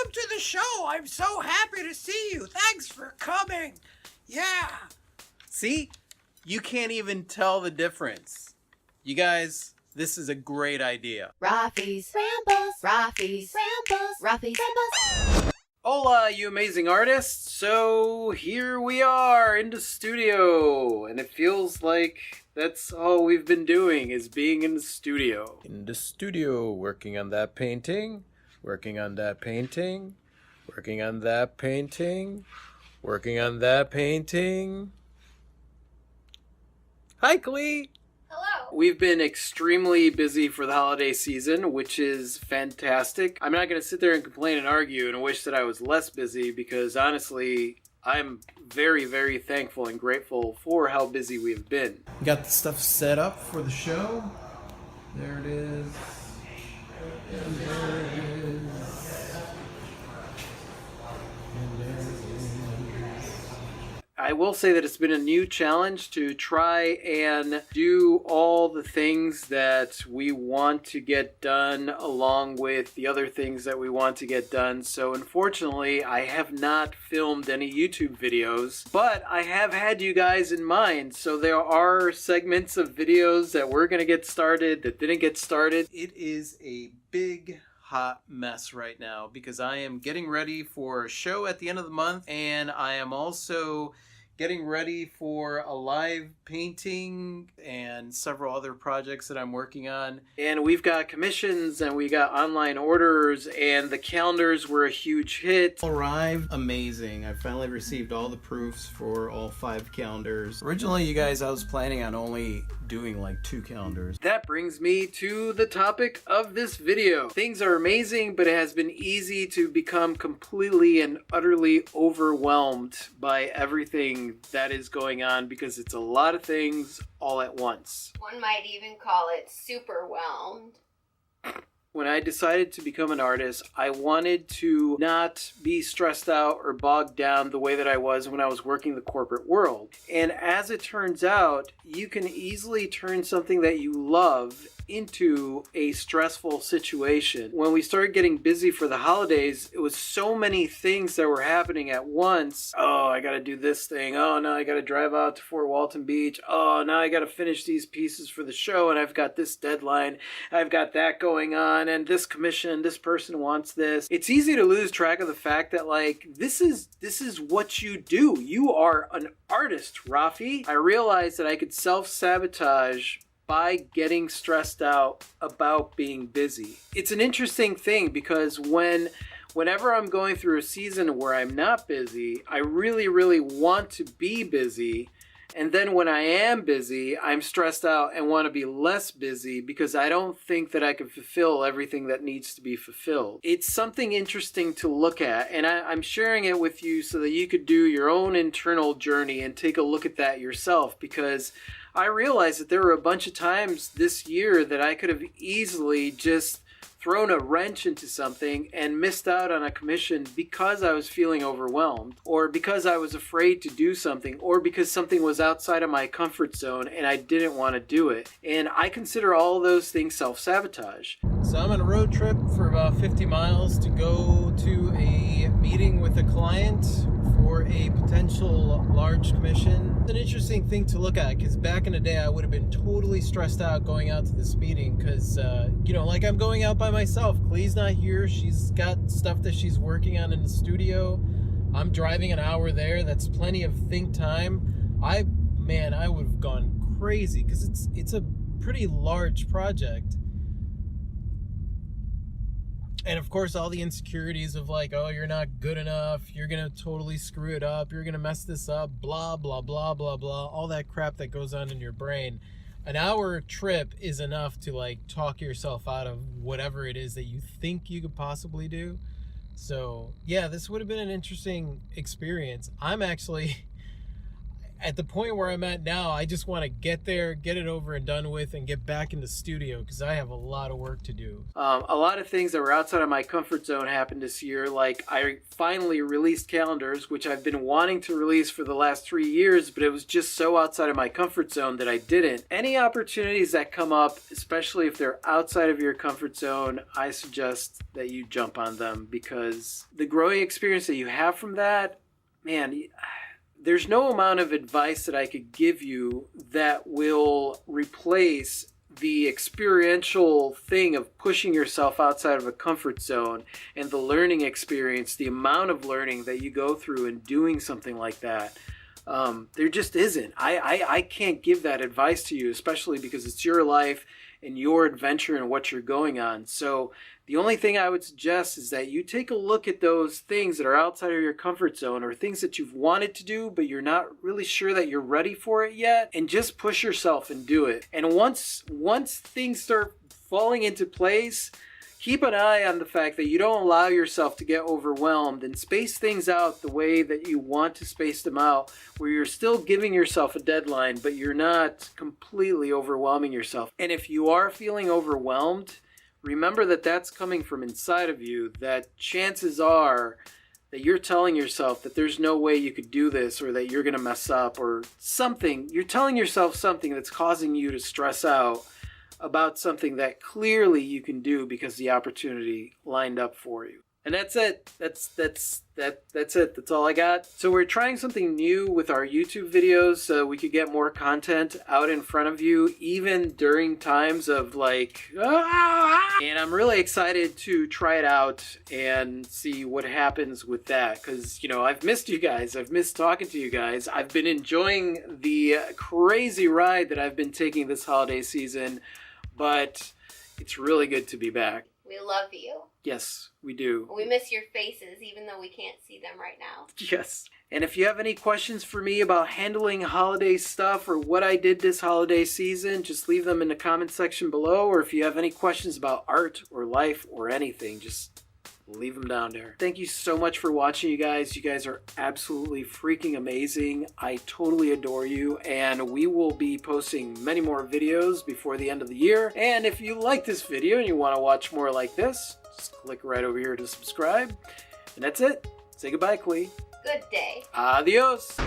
welcome to the show. I'm so happy to see you. Thanks for coming. Yeah. See? You can't even tell the difference. You guys, this is a great idea. Rafi's Rambles, Rafi's Rambles, Rafi's Rambles. Hola, you amazing artists. So here we are in the studio, and it feels like that's all we've been doing is being in the studio. In the studio, working on that painting, working on that painting, working on that painting, working on that painting. Hi, Klee. Hello. We've been extremely busy for the holiday season, which is fantastic. I'm not going to sit there and complain and argue and wish that I was less busy because honestly, I'm very, very thankful and grateful for how busy we've been. Got the stuff set up for the show. There it is. And there it is. And there it is. I will say that it's been a new challenge to try and do all the things that we want to get done along with the other things that we want to get done. So unfortunately, I have not filmed any YouTube videos, but I have had you guys in mind. So there are segments of videos that we're going to get started that didn't get started. It is a big hot mess right now because I am getting ready for a show at the end of the month, and I am also getting ready for a live painting and several other projects that I'm working on. And we've got commissions and we got online orders, and the calendars were a huge hit. Arrived amazing. I finally received all the proofs for all 5 calendars. Originally, you guys, I was planning on only doing like 2 calendars. That brings me to the topic of this video. Things are amazing, but it has been easy to become completely and utterly overwhelmed by everything that is going on because it's a lot of things all at once. One might even call it superwhelmed. When I decided to become an artist, I wanted to not be stressed out or bogged down the way that I was when I was working the corporate world. And as it turns out, you can easily turn something that you love into a stressful situation. When we started getting busy for the holidays, it was so many things that were happening at once. Oh, I gotta do this thing. Oh, now I gotta drive out to Fort Walton Beach. Oh, now I gotta finish these pieces for the show, and I've got this deadline. I've got that going on, and this commission, this person wants this. It's easy to lose track of the fact that, like, this is what you do. You are an artist, Rafi. I realized that I could self-sabotage by getting stressed out about being busy. It's an interesting thing because whenever I'm going through a season where I'm not busy, I really, really want to be busy. And then when I am busy, I'm stressed out and want to be less busy because I don't think that I can fulfill everything that needs to be fulfilled. It's something interesting to look at, and I'm sharing it with you so that you could do your own internal journey and take a look at that yourself, because I realized that there were a bunch of times this year that I could have easily just thrown a wrench into something and missed out on a commission because I was feeling overwhelmed, or because I was afraid to do something, or because something was outside of my comfort zone and I didn't want to do it. And I consider all of those things self-sabotage. So I'm on a road trip for about 50 miles to go to a meeting with a client for a potential large commission. It's an interesting thing to look at because back in the day I would have been totally stressed out going out to this meeting because, like I'm going out by myself. Klee's not here. She's got stuff that she's working on in the studio. I'm driving an hour there. That's plenty of think time. I would have gone crazy because it's a pretty large project. And of course, all the insecurities of like, oh, you're not good enough, you're going to totally screw it up, you're going to mess this up, blah, blah, blah, blah, blah, all that crap that goes on in your brain. An hour trip is enough to like talk yourself out of whatever it is that you think you could possibly do. So yeah, this would have been an interesting experience. I'm actually, at the point where I'm at now, I just want to get there, get it over and done with, and get back in the studio because I have a lot of work to do. A lot of things that were outside of my comfort zone happened this year. Like I finally released calendars, which I've been wanting to release for the last 3 years, but it was just so outside of my comfort zone that I didn't. Any opportunities that come up, especially if they're outside of your comfort zone, I suggest that you jump on them because the growing experience that you have from that, man, there's no amount of advice that I could give you that will replace the experiential thing of pushing yourself outside of a comfort zone and the learning experience, the amount of learning that you go through in doing something like that. There just isn't. I can't give that advice to you, especially because it's your life and your adventure and what you're going on. So the only thing I would suggest is that you take a look at those things that are outside of your comfort zone or things that you've wanted to do, but you're not really sure that you're ready for it yet, and just push yourself and do it. And once things start falling into place, keep an eye on the fact that you don't allow yourself to get overwhelmed and space things out the way that you want to space them out, where you're still giving yourself a deadline, but you're not completely overwhelming yourself. And if you are feeling overwhelmed, remember that that's coming from inside of you, that chances are that you're telling yourself that there's no way you could do this or that you're going to mess up or something. You're telling yourself something that's causing you to stress out about something that clearly you can do because the opportunity lined up for you. And that's it. That's it. That's all I got. So we're trying something new with our YouTube videos so we could get more content out in front of you, even during times of like, and I'm really excited to try it out and see what happens with that. Because, you know, I've missed you guys. I've missed talking to you guys. I've been enjoying the crazy ride that I've been taking this holiday season, but it's really good to be back. We love you. Yes, we do. We miss your faces, even though we can't see them right now. Yes. And if you have any questions for me about handling holiday stuff or what I did this holiday season, just leave them in the comment section below. Or if you have any questions about art or life or anything, just leave them down there. Thank you so much for watching, you guys. You guys are absolutely freaking amazing. I totally adore you, and we will be posting many more videos before the end of the year. And if you like this video and you want to watch more like this, just click right over here to subscribe. And that's it. Say goodbye, Klee. Good day. Adios.